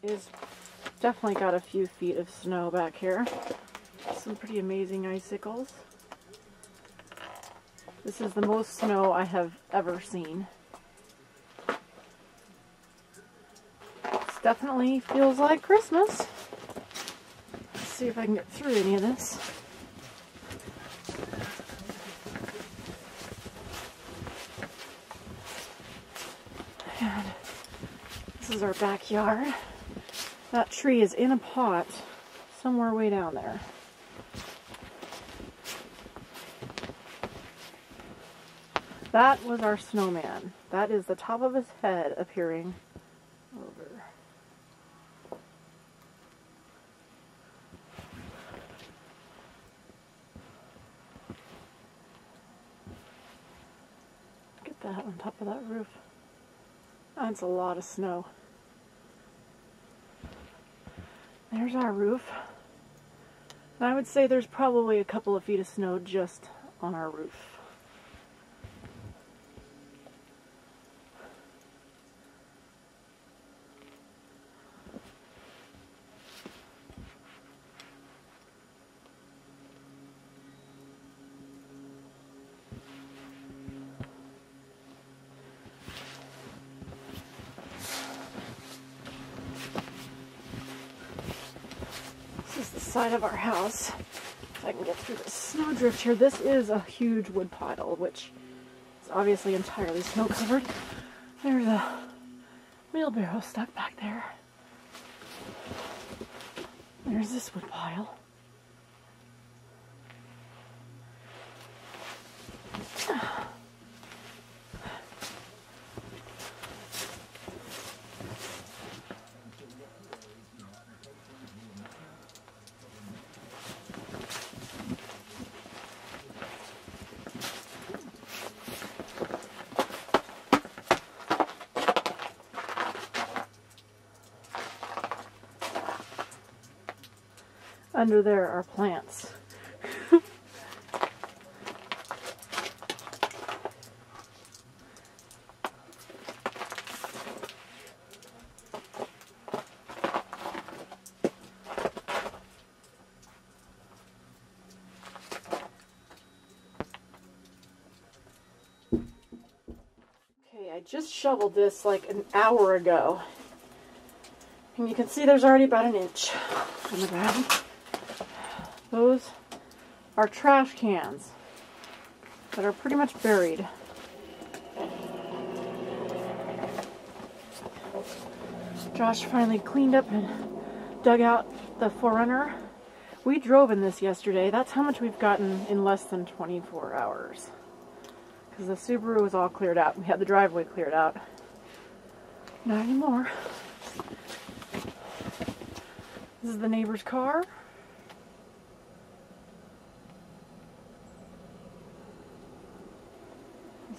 is definitely got a few feet of snow back here. Some pretty amazing icicles. This is the most snow I have ever seen. This definitely feels like Christmas. Let's see if I can get through any of this. And this is our backyard. That tree is in a pot somewhere way down there. That was our snowman. That is the top of his head appearing over. Get that on top of that roof. That's a lot of snow. There's our roof. And I would say there's probably a couple of feet of snow just on our roof. This is the side of our house. If I can get through this snowdrift here, this is a huge wood pile, which is obviously entirely snow covered. There's a wheelbarrow stuck back there. There's this wood pile. Under there are plants. Okay, I just shoveled this like an hour ago. And you can see there's already about an inch on the ground. Those are trash cans that are pretty much buried. Josh finally cleaned up and dug out the 4Runner. We drove in this yesterday. That's how much we've gotten in less than 24 hours. Because the Subaru was all cleared out. We had the driveway cleared out. Not anymore. This is the neighbor's car.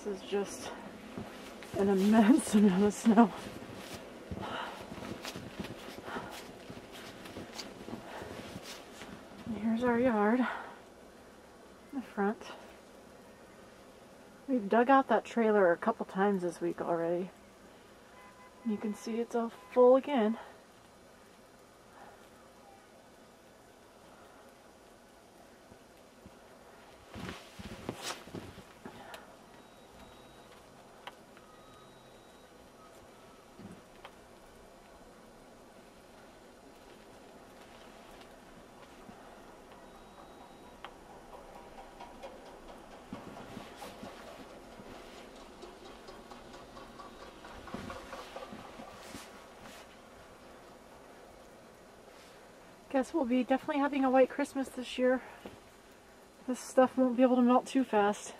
This is just an immense amount of snow. And here's our yard in the front. We've dug out that trailer a couple times this week already. You can see it's all full again. Guess we'll be definitely having a white Christmas this year. This stuff won't be able to melt too fast.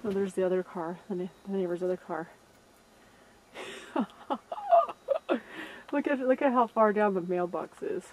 Oh, there's the other car, the neighbor's other car. Look at how far down the mailbox is.